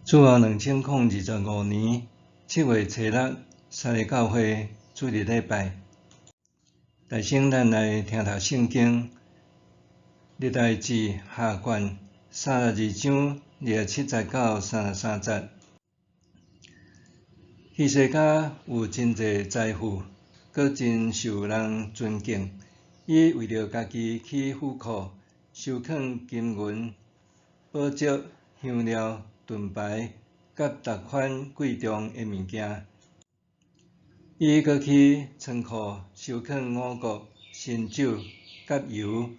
自后2025年7月初6，三个教会主日礼拜，大先咱来听读圣经，历代志下卷32章27节到33节。希西家有真侪财富，佮真受人尊敬。伊为着家己去府库收藏金银、宝石、香料、盾牌，佮逐款贵重的物件。伊佮去仓库收藏五谷、新酒、甲油，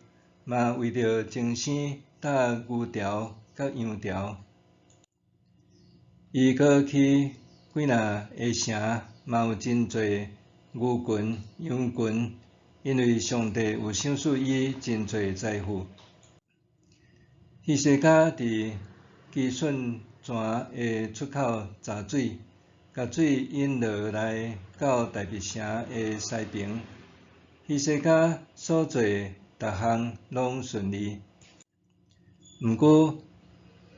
嘛为着精生搭牛条佮羊条。伊佮去几若个城，嘛有真侪牛群、羊群，因为上帝有赏赐伊真侪财富。希西家伫基顺泉的出口查水，甲水引落来到大卫城的西边。希西家所做逐项拢顺利。毋过，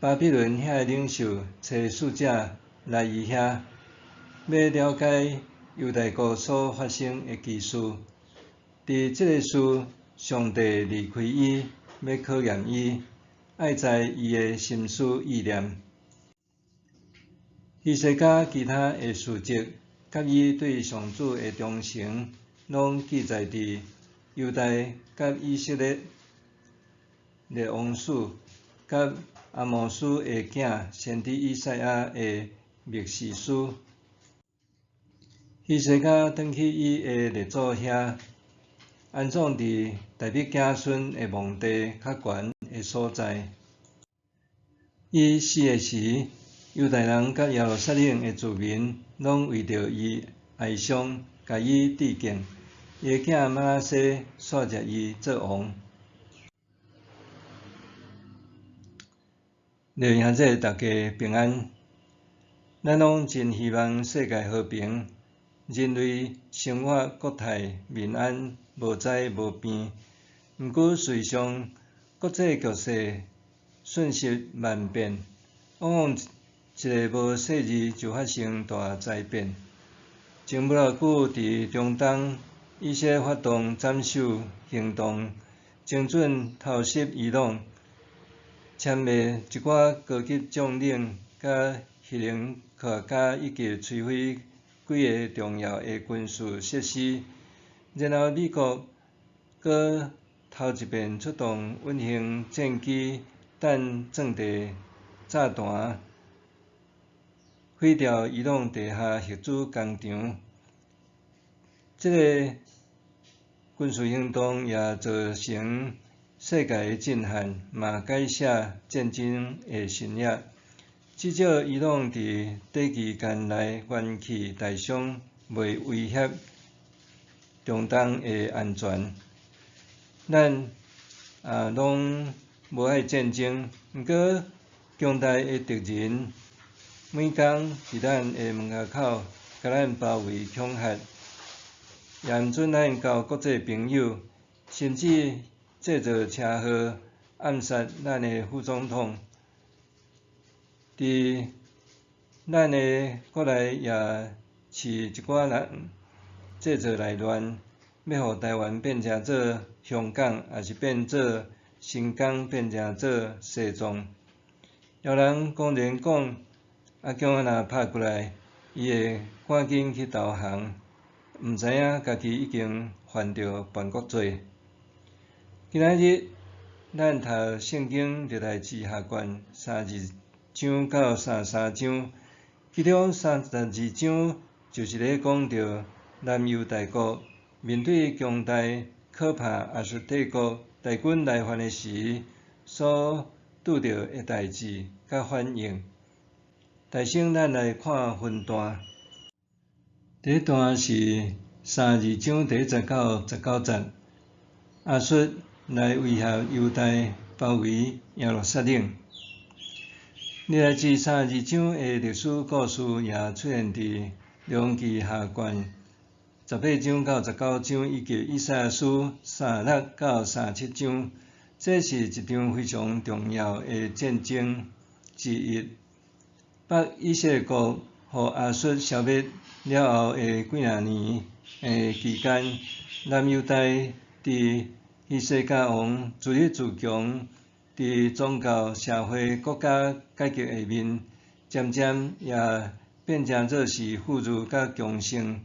巴比伦遐的领袖找使者来伊遐，要了解犹大国所发生的奇事。伫即个事，上帝离开伊，要考验伊，爱知伊的心思意念。希西家其他的事迹，甲伊对上主的忠诚，拢记载伫犹大甲以色列列王书，甲阿摩斯的囝先知以赛亚的密示书。希西家转去伊的列祖遐，安葬伫大卫子孙的墓地较悬的所在。伊死的时，犹大人甲耶路撒冷的住民，拢为着伊哀伤，甲伊致敬。伊的囝玛拿西续接伊做王。弟兄姊妹，大家平安。咱拢真希望世界和平，人类生活国泰民安，无灾无变。毋过，事实上，国际局势瞬息万变，往往一个无细日就发生大灾变。前不偌久，伫中东，以色列发动斩首行动，精准偷袭伊朗，歼灭一寡高级将领甲黑人科学家，以及摧毁几个重要的军事设施。然后美国搁头一遍出动运型战机，弹钻地炸弹，毁掉伊朗地下核子工厂。这个军事行动也造成世界的震撼，嘛改写战争的新页。至少伊朗伫短期间内元气大伤，未威胁中东的安全。咱拢无爱战争，毋过强大的敌人每工伫咱的门口口，甲咱包围恐吓，也毋准咱交国际朋友，甚至制造车祸暗杀咱的副总统。伫咱的国内也饲一寡人制造内乱，要互台湾变成做香港，也是变做新疆，变成做西藏。有人公然讲，阿强若拍过来，伊会赶紧去投降，毋知影家己已经犯着叛国罪。今仔日咱读圣经历代志下卷32章到33章，其中32章就是咧讲到南犹大国面对强大可怕亚述帝国大军来犯的时，所拄到的代志甲反应。大先咱来看分段。第一段是32章第1节到19节，亚述来威胁犹大，包围耶路撒冷。历代志32章的历史故事也出现伫列王记下卷18章到19章，以及以赛亚书36到37章。这是一场非常重要的战争之一。北以色列国互亚述消灭了后的几若年的期间，南犹大伫希西家王自立自强，伫宗教、社会、国家改革下面，渐渐也变成做是富裕甲强盛。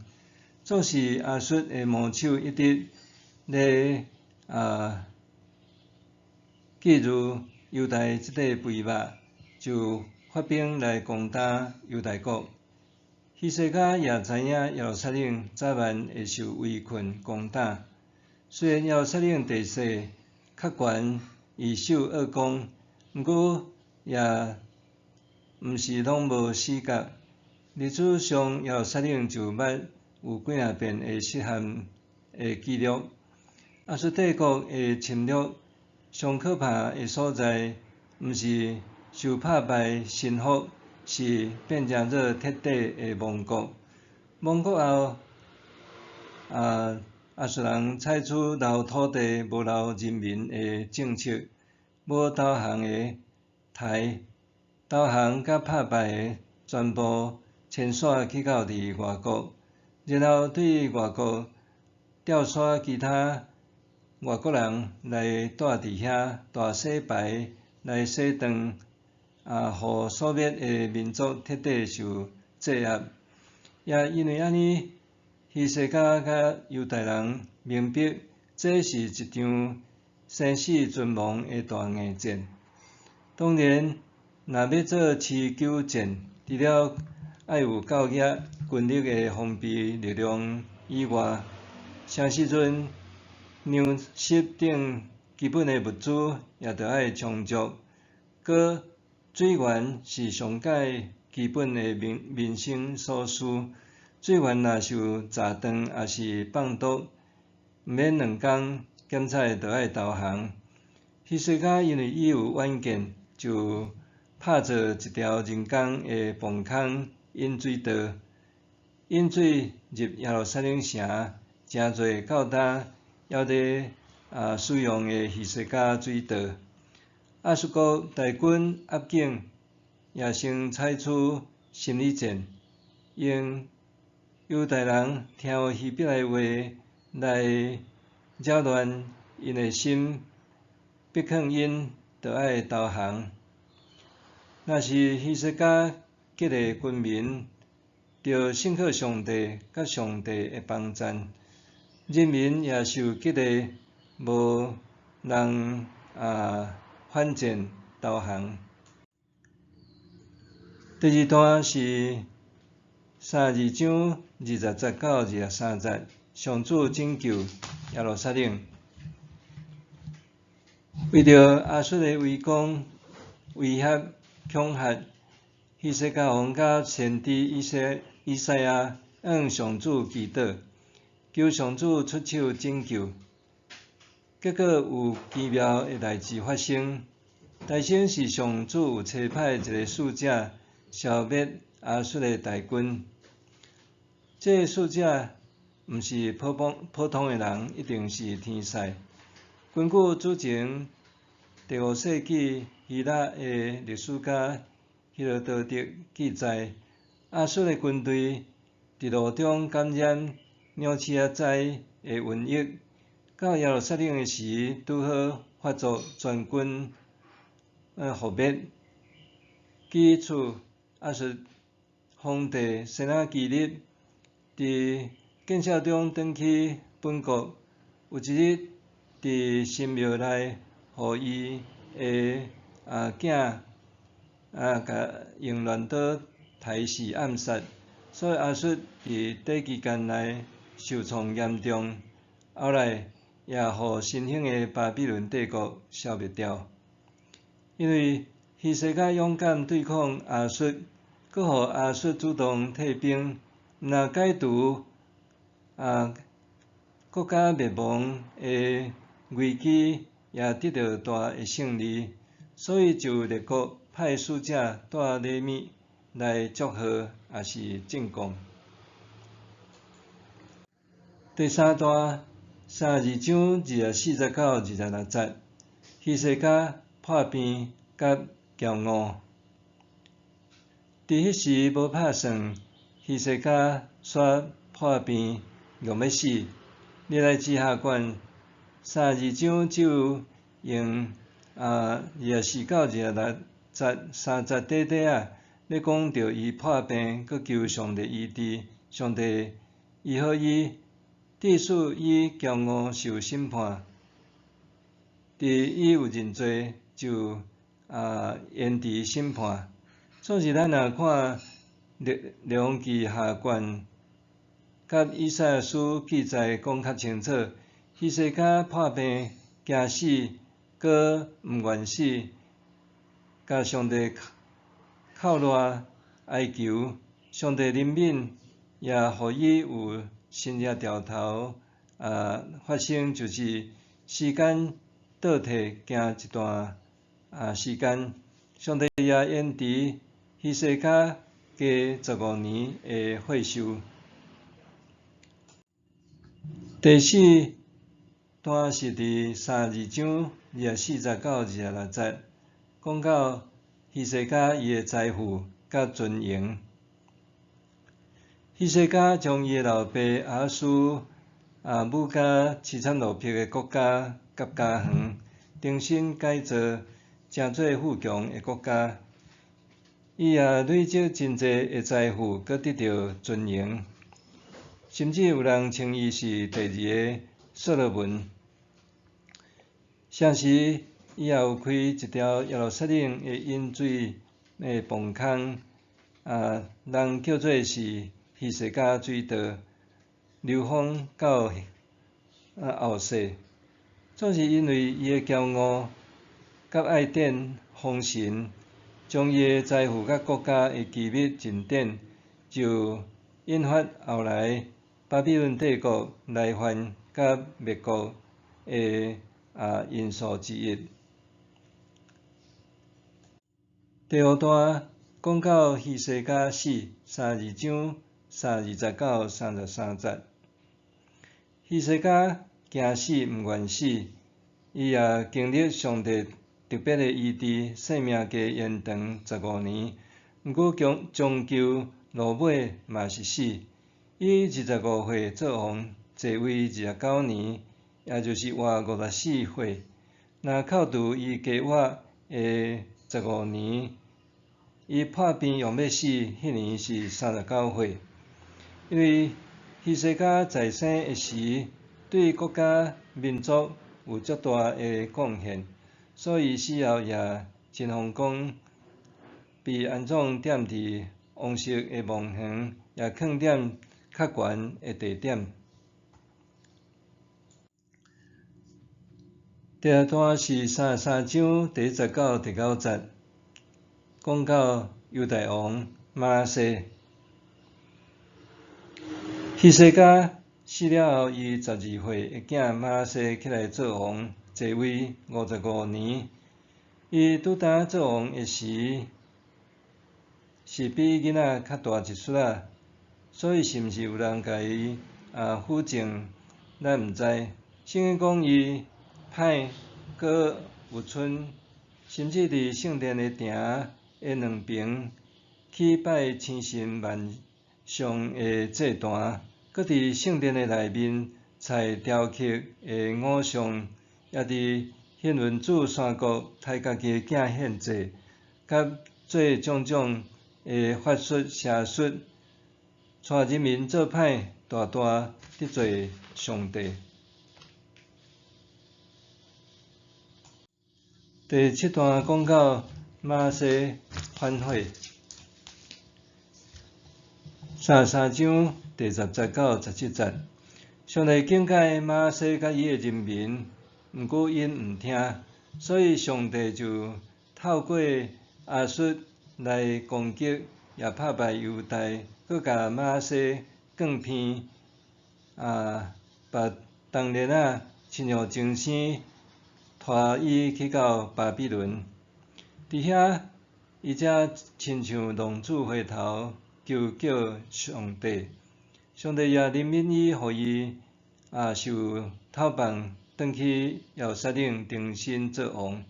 纵使亚述的魔手一直咧觊觎犹大即块肥肉，就发兵来攻打犹大国。希西家也知影耶路撒冷早晚会受围困攻打。虽然耶路撒冷地势较悬，易守恶攻，毋过也毋是拢无死角。历史上耶路撒冷就捌有几若遍的失陷的记录。亚述帝国的侵略上可怕的所在，毋是受打败臣服，是变成做彻底的亡国。亡国后，亚述人采取留土地无留人民的政策，无投降的台，投降甲打败的全部迁徙去到伫外国，然后对外国调徙其他外国人来住伫遐，大洗牌来洗断，互所灭的民族彻底受制压。也因为安尼，希西家甲犹太人明白，这是一场生死存亡的大硬战。当然，若要做持久战，除了爱有教育、军力的封闭力量以外，啥时阵粮食等基本的物资也着爱充足。搁水源是上界基本的民生所需，水源若受炸断也是放毒，毋免2工，检采着爱投降。希西家因为伊有远见，就拍造一条人工的磅空引水道，引水入耶路撒冷城，真侪到呾还伫使用的希西家水道。亚述国大军压境，也先采取心理战，用犹太人听希伯来话来扰乱因的心，逼劝因着爱投降。若是希西家激励军民，着信靠上帝甲上帝的帮赞，人民也受激励，无人反战投降。第二段是32章20节到23节，上主拯救耶路撒冷。为着亚述的围攻、威胁、恐吓，希西家王甲先知以赛亚向上主祈祷，求上主出手拯救。结果有奇妙的代志发生。大先是上主有差派一个使者消灭亚述的大军。这个使者毋是普通的人，一定是天使。根据主前第5世纪希腊的历史家希罗多德记载，亚述的军队伫路中感染鸟鼠灾的瘟疫，到耶路撒冷的时，拄好发作全军覆灭。基此，亚述皇帝先啊基立伫建设中转去本国，有一日伫神庙内，互伊的囝甲用乱刀刣死暗杀，所以亚述伫短期间内受创严重，后来也互新兴的巴比伦帝国消灭掉。因为希西家勇敢对抗亚述，搁互亚述主动退兵，若解除国家灭亡的危机，也得到大的胜利，所以就列国派使者带礼物来祝贺，也是进贡。第三段32章24节到26节，希西家破病甲骄傲。伫迄时无拍算，希西家煞破病，用要死。历来之下卷32章只有用24到26节3节短短啊，咧讲到伊破病，佮求上帝医治，上帝医好伊，致使伊骄傲受审判。伫伊有认罪，就延迟审判。总是咱若看列王记下卷，甲以赛亚书记载讲较清楚，希西家破病惊死，佮毋愿死，甲上帝哭赖哀求，上帝怜悯，也互伊有新叶兆头发生，就是时间倒退行一段时间，上帝也延迟希西家加15年的岁寿。第四段是伫32章24节到26节，讲到希西家伊的财富甲尊荣。希西家将伊的老爸亚哈斯母家凄惨落魄的国家甲家园重新改造，成做富强的国家。伊也累积真侪的财富，佮得到尊荣，甚至有人称伊是第2个所罗门。相时，伊也有开一条耶路撒冷的引水的磅空，人叫做是希西家水道，流芳到后世。总是因为伊的骄傲，甲爱典丰盛，将伊的财富甲国家的机密进展，就引发后来巴比伦帝国来犯甲灭国的因素之一。第5段讲到希西家死，32章32节到33节。希西家惊死，毋愿死，伊也经历上帝特别的医治，生命加延长15年。毋过终究落尾嘛是死。伊25岁做王，在位29年，也就是活54岁。若扣除伊加活的15年，伊破病用要死，迄年是39岁。因为希西家在生的时，对国家民族有足大的贡献，所以死后也真风光，被安葬踮伫王室的墓园，也囥踮较悬的地点。第2段是33章第1节到第9节，讲到犹大王玛拿西。希西家死了后，伊12岁的囝玛拿西起来做王，在位55年。伊拄当做王的时，是比囡仔较大一岁仔，所以是毋是有人甲伊辅政，咱毋知。圣经讲伊歹，佮有剩，甚至伫圣殿的埕的两边去拜千神万象的祭坛，佮伫圣殿的内面采雕刻的偶像，也伫现文主山谷杀家己的囝献祭，甲做种种的法术邪术，带人民做歹，大大得罪上帝。第7段讲到玛拿西反悔，33章第10节到17节。上帝警戒玛拿西甲伊的人民，毋过因毋听，所以上帝就透过亚述来攻击，也拍败犹大，佮甲玛拿西降偏，把当年亲像精生，拖伊去到巴比伦。伫遐，伊才亲像浪子回头，求救上帝。上帝也怜悯伊，互伊受透放，转去耶路撒冷重新做王。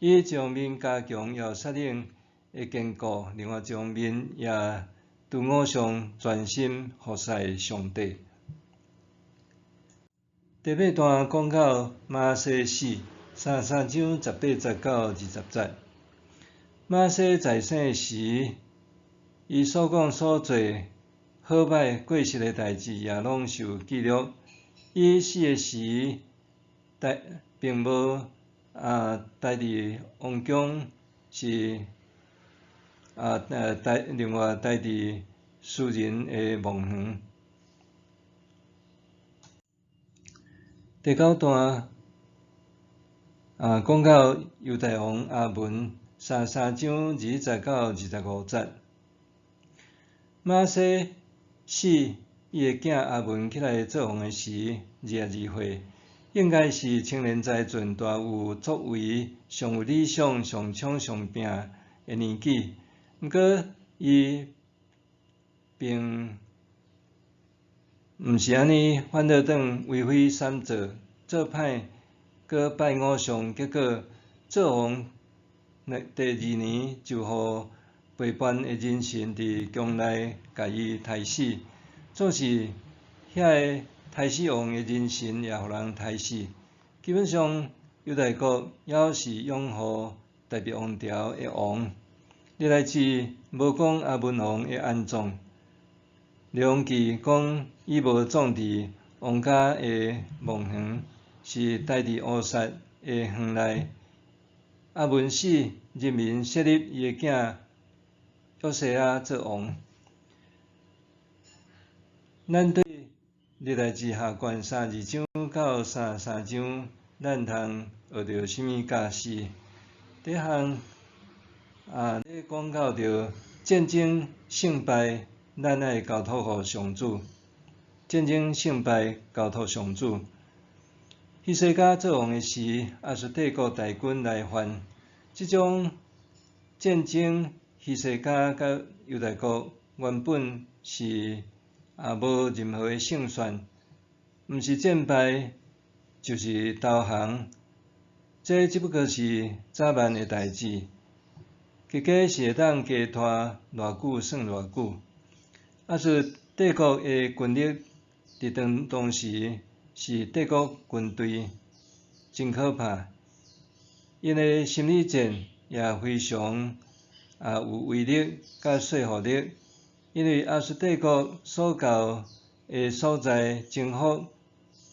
伊将面加强耶路撒冷会坚固，另外一方面也伫偶上专心服侍上帝。第八段讲到马西死，33章18节到20节。马西在生时，伊所讲所做好歹过失的代志，也拢受记录。伊死的时，并无待伫王宫，是另外待伫私人的墓园。第9段讲到犹大王阿文，33章20节到25节。马西死，伊的囝阿文起来做王的时，22岁，应该是青年才俊、大有作为、上有理想、上冲上拼的年纪。毋过，伊并毋是安尼，反倒转为非三做，做歹，搁拜偶像，结果做王第2年就互背叛的人神伫宫内甲伊杀死。总是遐个杀死王的人神也互人杀死。基本上，犹大国还是拥护大卫王朝的王。历来志无讲阿文王的安葬。列王记讲伊无葬伫王家的墓园，是待伫乌撒的园内。阿文死，人民设立伊的囝约西亚做王。咱对历代志下卷32章到33章，咱通学到啥物教示？第一项咧讲到着战争胜败，咱爱交托互上主。战争胜败交托上主。希西家做王的时，亚述帝国大军来犯，即种战争，希西家甲犹大国原本是无任何的胜算，毋是战败就是投降。这只不过是早晚的代志，结果是会当加拖偌久算偌久。亚述帝国的军力伫当时是帝国军队真可怕，因的心理战也非常有威力甲说服力，因为亚述帝国所到的所在征服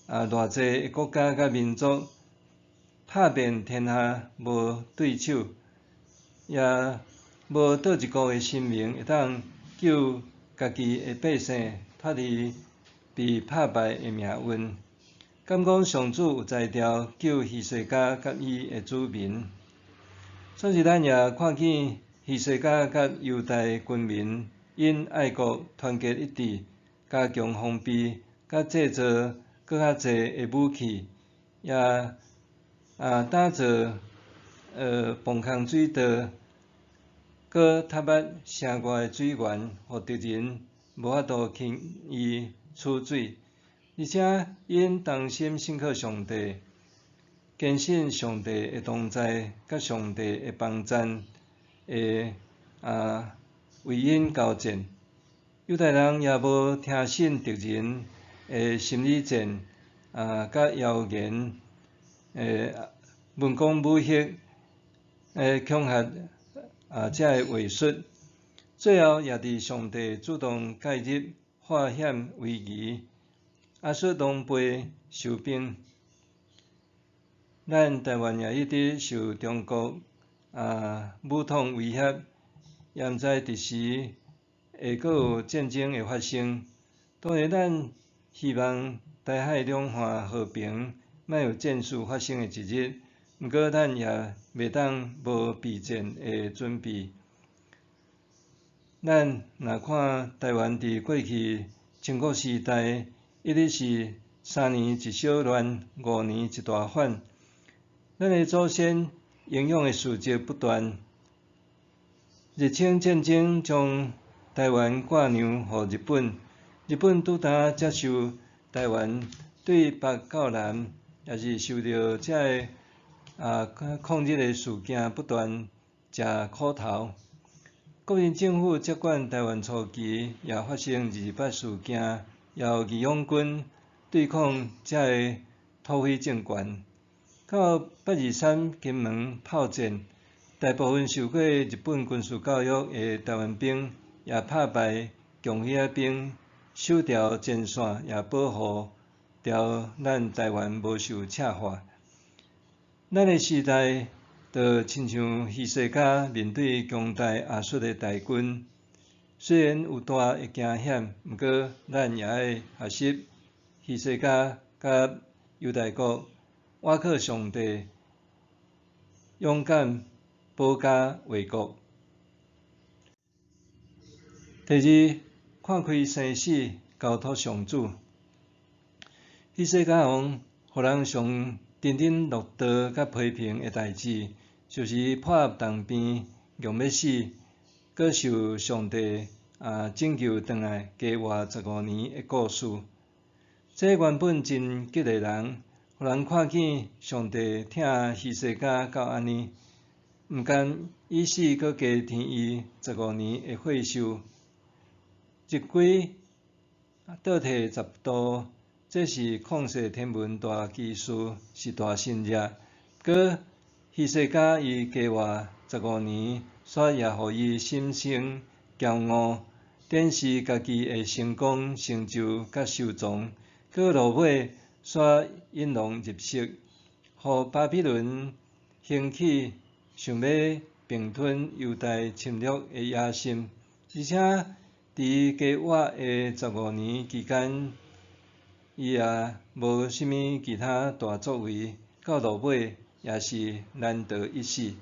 偌济国家甲民族，拍遍天下无对手，也无倒一个的生命会当救家己的百姓脱离被拍败的命运。敢讲上主有才调救希西家甲伊的子民？总是咱也看见希西家甲犹大军民因爱国团结一致，加强防备，甲制造搁较侪的武器，也打造磅空水道，搁塌挖城外的水源，互敌人无法度轻易取水。而且因同心信靠上帝，坚信上帝的同在，甲上帝的帮赞，会为因交战。犹太人也无听信敌人的心理战，甲谣言，文攻武吓，恐吓这个话术，最后也伫上帝主动介入，化险为夷。亚述狼狽受兵，咱台湾也一直受中国武统威胁，也毋知伫时会阁有战争的发生。当然，咱希望台海两岸和平，莫有战事发生的一日。毋过，咱也袂当无备战的准备。咱若看台湾伫过去清国时代，一直是3年一小乱，5年一大反。咱的祖先英勇的事迹不断，日清战争将台湾割让互日本，日本拄当接受台湾对北到南，也是受到这个抗日的事件不断食苦头。国民政府接管台湾初期，也发生28事件，也有义勇军对抗这个土匪政权。到823金门炮战，大部分受过日本军事教育的台湾兵，也打败强血兵，守住前线，也保护住咱台湾无受赤化。咱的时代，就亲像虚世家面对强大亚述的大军，虽然有大的惊险，毋过咱也要学习虚世家甲犹大国，倚靠上帝，勇敢保家卫国。第二，看开生死，交托上主。虚世家王，互人上津津乐道甲批评的代志，就是破当边，强要死，搁受上帝拯救回来，加活15年的故事。这原本真激励人，互人看见上帝疼虚世家到安尼，毋甘以死搁加添伊15年的岁寿，日晷倒退10度。这是旷世天文大奇事，是大神热。搁虚世家伊加活15年，煞也互伊心生骄傲，展示家己的成功、成就甲收藏。搁落尾煞引狼入室，互巴比伦兴起想要并吞犹大侵略的野心，而且伫加活的15年期间，伊也无啥物其他大作为，到落尾也是难得一死。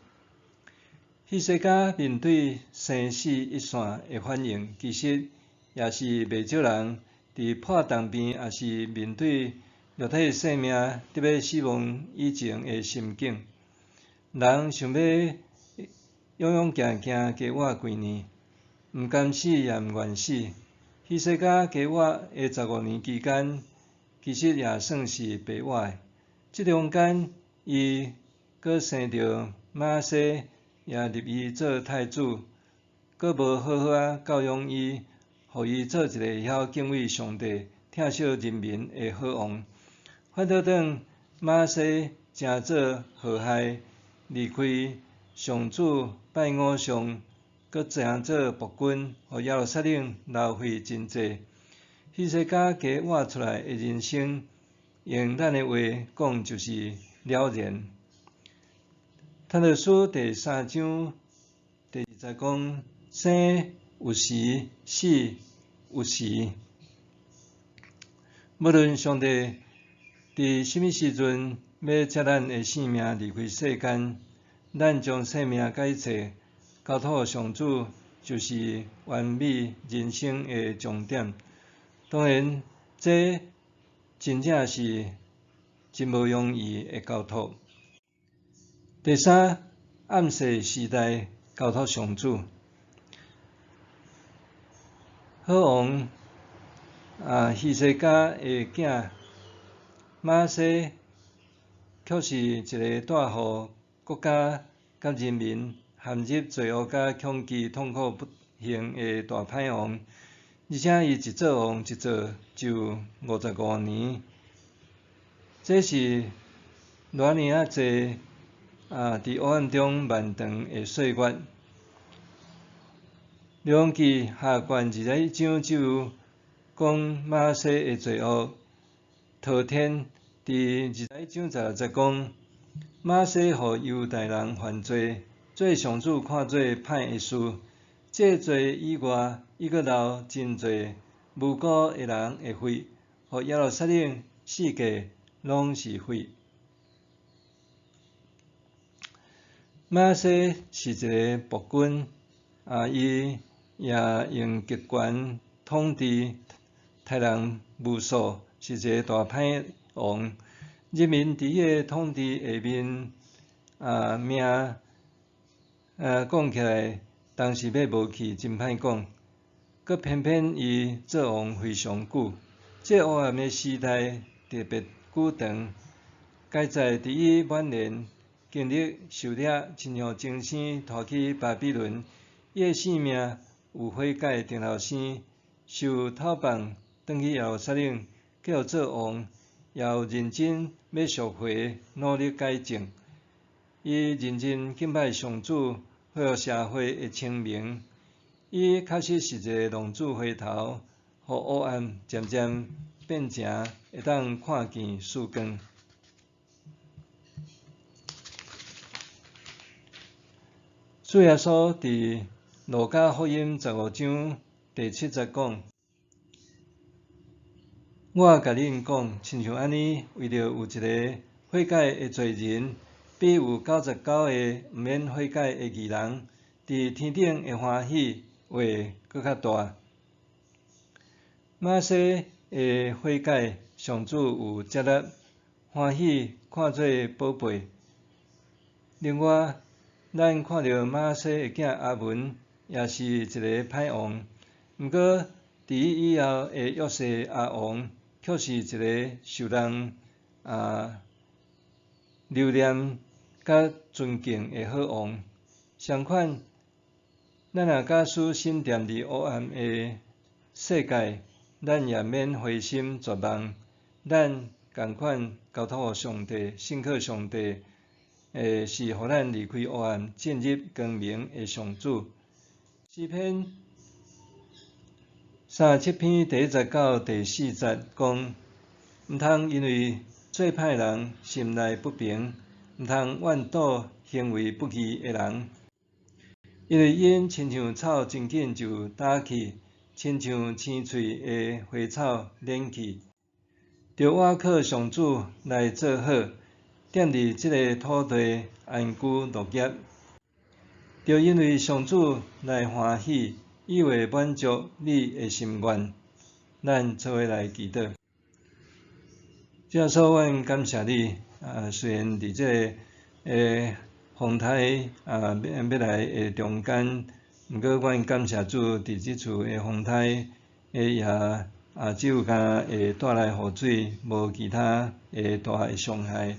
虚世家面对生死一线的反应，其实也是袂少人伫破当边，也是面对肉体生命得要死亡以前的心境。人想要勇勇行行加活几年，毋甘死也毋愿死。虚世家加活的15年期间，其实也算是白活的。这中间，伊搁生着马西，也立伊做太子，搁无好好教养伊，互伊做一个晓敬畏上帝、疼惜人民的好王。反倒等马西真做祸害，离开上主拜偶像，搁真做暴君，互耶路撒冷浪费真济。虚世家加活出来的人生，用咱的话讲就是了然。坦勒书第3章第20讲：生有时，死有时。无论上帝伫什么时阵要接咱的性命离开世间，咱将生命甲一切交托上主，就是完美人生的终点。当然，这真正是真无容易的交托。第三，暗世时代交托上主。好王虚世家的囝马西，却是一个带互国家甲人民陷入罪恶甲恐惧、痛苦不幸的大歹王。而且伊一做王一做就55年，这是偌尼啊济伫黑暗中漫长的岁月。列王记下卷21章就有讲马西的罪恶滔天。伫21章16节讲，马西互犹大人犯罪，做上主看做歹的事。这罪以外，伊阁留真侪无辜的人的血，互耶路撒冷四界拢是血。马西是一个暴君，伊也用极权统治，杀人无数，是一个大歹王。人民伫伊个统治下面，命讲起来，当时要无去真歹讲。搁偏偏伊做王非常久，这黑暗的时代特别久长。该在伫伊晚年经历受掠，亲像精生拖去巴比伦，伊诶性命有悔改定头生，受讨放，转去耶路撒冷，继续做王，也有认真要赎回，努力改正。伊认真敬拜上主，获社会的清明。伊确实是一个浪子回头，互黑暗渐渐变成会当看见曙光。主耶稣伫路加福音15章第7节讲：我甲恁讲，亲像安尼，为着有一个悔改的罪人，比有99个毋免悔改的义人，伫天顶的欢喜会搁较大。马西的悔改，上主有接纳，欢喜看做宝贝。另外，咱看到马西的囝阿文，也是一个歹王。毋过，伫伊以后的约瑟阿王，却是一个受人留念甲尊敬的好王。相反，咱若假使身踮伫黑暗的世界，咱也免灰心绝望。咱共款交托上帝，信靠上帝。是互咱离开黑暗，进入光明的上主。诗篇37篇第1节到第4节讲：毋通因为做歹人心内不平，毋通怨妒行为不义的人，因为因亲像草真紧就打去，亲像青翠的花草敛去。着倚靠上主来做好。踮伫即个土地安居乐业，着因为上主来欢喜，伊会满足你的心愿。咱做伙来祈祷。主耶稣，阮感谢你。虽然伫即个风台要来的中间，毋过阮感谢主，伫即次的风台也只有敢会带来雨水，无其他大的伤害。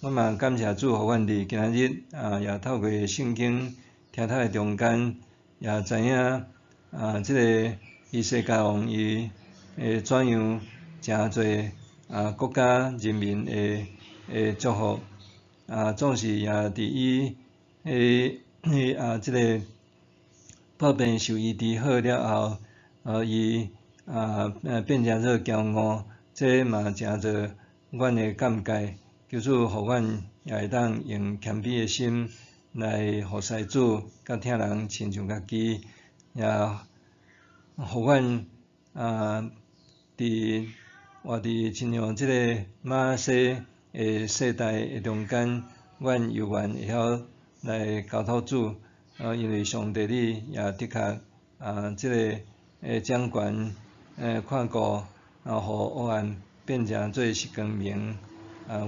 我嘛感谢主，互阮伫今仔日也透过圣经听读的中间，也知影即个以色列王伊怎样诚侪国家人民的祝福，总是也伫伊即个百病受医治好了后，伊变成做骄傲，这嘛诚做阮的感慨。求主互阮也会当用谦卑的心来服侍主，甲听人亲像家己，也互阮伫活伫亲像即个马西的世代的中间，阮犹原会晓来交托主，因为上帝你也的确即个掌权看顾，互黑暗变成做是光明。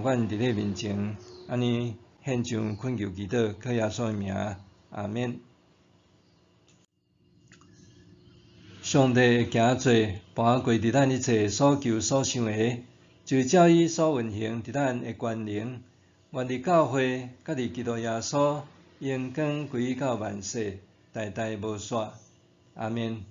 阮伫你面前，安尼献上恳求祈祷，靠耶稣的名，阿免。上帝行做，盘过伫咱一切所求所想的，就是照伊所运行伫咱的权能。愿伫教会，甲伫基督耶稣，荣光归到万世，代代无煞。阿免。